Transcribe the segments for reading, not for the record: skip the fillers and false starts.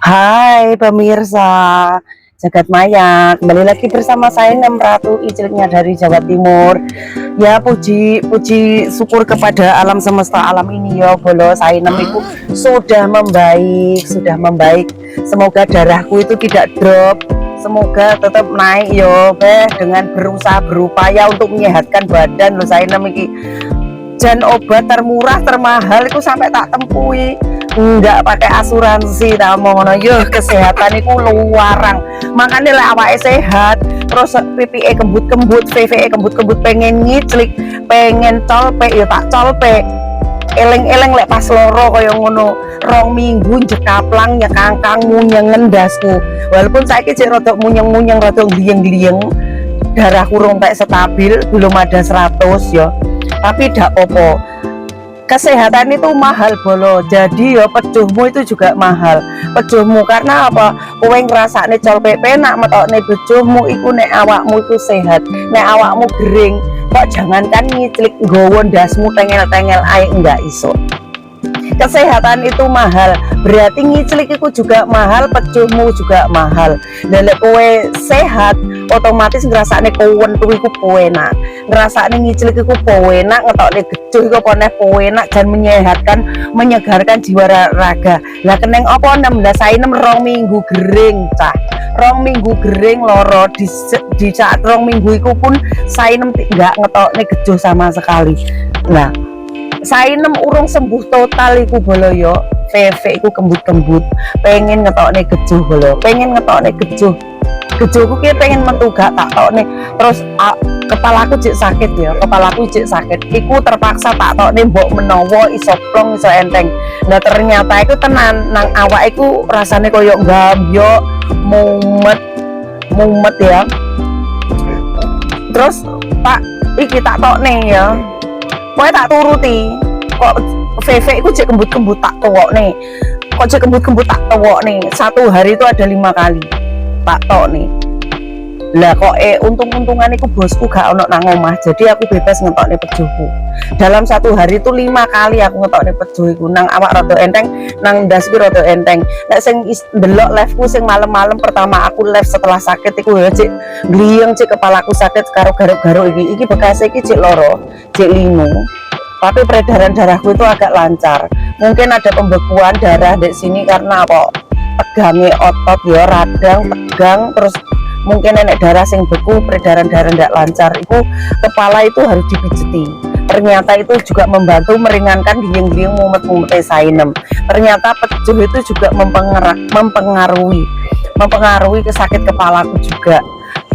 Hai pemirsa Jagat Maya, kembali lagi bersama saya Nem Ratu Icilnya dari Jawa Timur. Ya puji syukur kepada alam semesta alam ini ya bolo saya Nem itu sudah membaik. Semoga darahku itu tidak drop, semoga tetap naik yo dengan berusaha berupaya untuk menyehatkan badan lo saya Nem iki. Dan obat termurah termahal itu sampai tak tempui enggak pakai asuransi tak mau ngono yo kesehatan itu luarang makanya lah awake sehat terus PPE kembut-kembut VVE kembut-kembut pengen ngiclik pengen colpe ya tak colpe eleng-eleng lek pas loro kaya ngono 2 minggu jekaplang ya kangkang munyeng ngendasku walaupun saiki cek rada munyeng-munyeng rada gliyeng-gliyeng darah kurung tak stabil belum ada 100 ya tapi dak popo kesehatan itu mahal bolo jadi ya pejuhmu itu juga mahal pejuhmu karena apa kowe ngrasakne colpe penak metokne bejuhmu iku nek awakmu itu sehat nek awakmu gering kok jangankan ngiclik nggawa ndasmu tengel-tengel ae enggak iso kesehatan itu mahal berarti ngiclik itu juga mahal pejuhmu juga mahal dan lek kowe sehat otomatis ngrasakne kewentu iku penak ngrasakne ngiclik iku penak ngetokne gejuh iku poneh penak dan menyegarkan jiwa raga lah keneng apa 16 saya 2 minggu gering cah 2 minggu gering loro di saat 2 minggu iku pun saya enggak ngetokne gejuh sama sekali nah saya urung sembuh total iku bolo yo VV iku kembut-kembut pengen ngetokne gejuh bolo pengen ngetokne gejuhku ki pengen metu gak tak tokne terus kepalaku cek sakit ya kepalaku cek sakit iku terpaksa tak tokne mbok menawa iso plong iso enteng nah ternyata iku tenan nang awak iku rasane koyo gambyo mumet ya terus tak iki tak tokne ya pokoknya tak turuti kok VV itu cek kembut-kembut tak tewok nih kok cek kembut-kembut tak tewok nih 1 hari itu ada 5 kali tak tok nih lah kok untung-untungan itu bosku gak ono nang omah jadi aku bebas ngetokne pejuhku dalam 1 hari itu 5 kali aku ngetokne pejuhku nang awak rada enteng nang ndas ki rada enteng nek sing ndelok live-ku sing malam-malam pertama aku live setelah sakit iku ya cek gliyeng cek kepalaku sakit karo garuk-garuk iki bekas iki cek loro cek lingu tapi peredaran darahku itu agak lancar mungkin ada pembekuan darah di sini karena apa tegangnya otot ya radang tegang terus mungkin nenek darah sing beku peredaran darah tidak lancar itu kepala itu harus dipijeti ternyata itu juga membantu meringankan diyeng-diyeng mumet-mumet sainem ternyata pejuh itu juga mempengaruhi kesakit kepalaku juga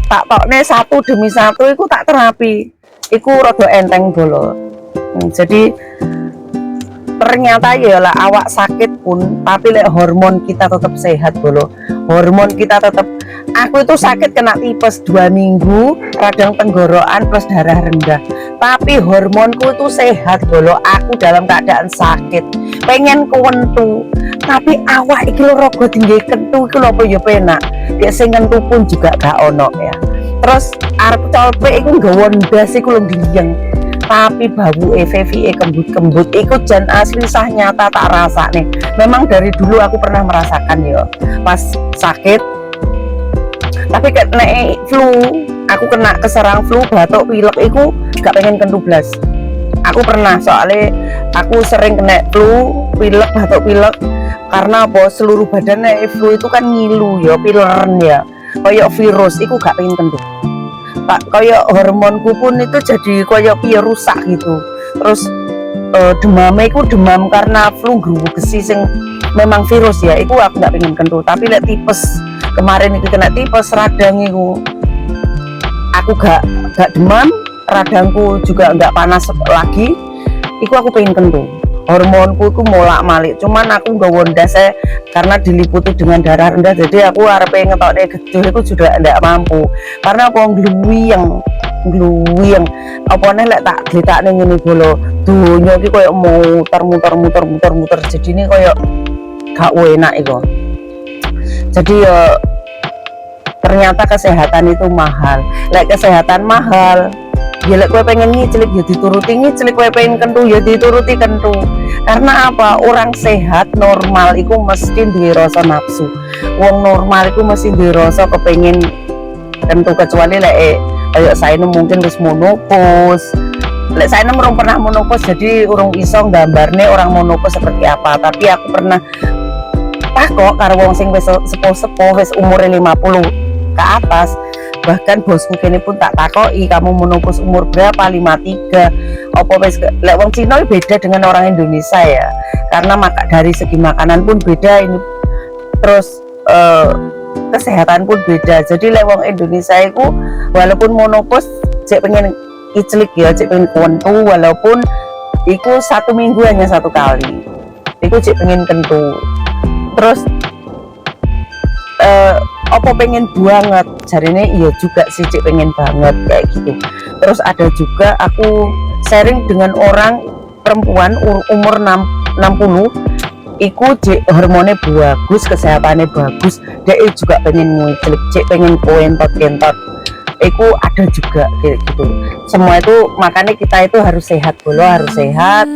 tak tokne 1 demi 1 itu tak terapi itu rada enteng bolo jadi ternyata ya lah awak sakit pun tapi lek hormon kita tetap sehat bolo hormon kita tetap aku itu sakit kena tipes 2 minggu radang tenggorokan plus darah rendah tapi hormonku itu sehat bolo aku dalam keadaan sakit pengen kewentu tapi awak iki lho rogo tinggi kentu iki lho apa ya penak dia sing kentu pun juga gak ono ya terus arep colpe iku nggawa ndas iku lho gliyeng tapi bau VVE kembut-kembut ikut jan asli sah nyata tak rasa nih memang dari dulu aku pernah merasakan ya pas sakit tapi kena flu aku kena keserang flu batuk pilek itu gak pengen kentu blas aku pernah soalnya aku sering kena flu pilek batuk pilek karena apa seluruh badannya flu itu kan ngilu ya pileren ya kayak virus itu gak pengen kentu kayak hormonku pun itu jadi kayak piye rusak gitu terus demamnya itu demam karena flu grugesi sing memang virus ya itu aku gak pengen kentu tapi lihat tipes kemarin itu kena tipes radang itu aku gak demam radangku juga gak panas lagi itu aku pengen kentu hormonku itu molak-malik cuman aku gak wondas karena diliputi dengan darah rendah jadi aku harap ngetokne gejuh itu juga tidak mampu karena aku gluyeng apa nih lek tak gletakne ngene bolo donya iki koyo muter jadi ini koyo gak enak iku jadi ya ternyata kesehatan itu mahal lek kesehatan mahal ya lek kowe pengen ngiclik ya dituruti ngiclik, kowe pengen kentu ya dituruti kentu. Karena apa? Orang sehat normal iku mesti duwe rasa nafsu. Wong normal iku mesti duwe rasa kepengin kentu, kecuali lek kayak saya mungkin wis monopos. Lek saya belum pernah monopos, jadi urung iso gambarne orang monopos seperti apa. Tapi aku pernah takok karo wong sing wis sepuh-sepuh, wis umure 50 ke atas. Bahkan bosku kene pun tak takoki, kamu menopos umur berapa? 53. Apa wis lek wong Cina beda dengan orang Indonesia ya, karena dari segi makanan pun beda ini, terus kesehatan pun beda. Jadi lek wong Indonesia itu walaupun monopos cek pengen iclik ya, cek pengen kentu, walaupun iku 1 minggu hanya 1 kali iku cek pengen kentu. Terus apa pengen banget jarine, iya juga sih cek pengen banget kayak gitu. Terus ada juga aku sharing dengan orang perempuan umur 60 iku cek hormonnya bagus, kesehatannya bagus, dia juga pengen ngiclik, cek pengen kentot iku ada juga kayak gitu. Semua itu makanya kita itu harus sehat dulu, harus sehat,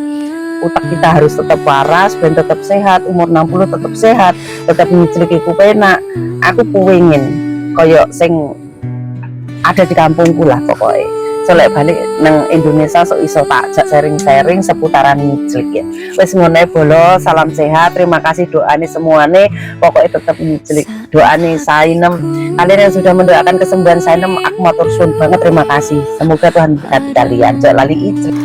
utak kita harus tetap waras dan tetap sehat. Umur 60 tetap sehat, tetap ngiclik iku penak. Aku pengen koyo sing ada di kampungku lah pokoknya. Selek balik nang Indonesia so iso tak sharing-sharing seputaran ngiclik ya. Wes ngono bolo, salam sehat, terima kasih doane semuanya. Pokoknya tetap ngiclik. Doane Sainem, kalian yang sudah mendoakan kesembuhan Sainem, aku matur suwun banget, terima kasih. Semoga Tuhan berkati kalian. Jangan lali ngiclik.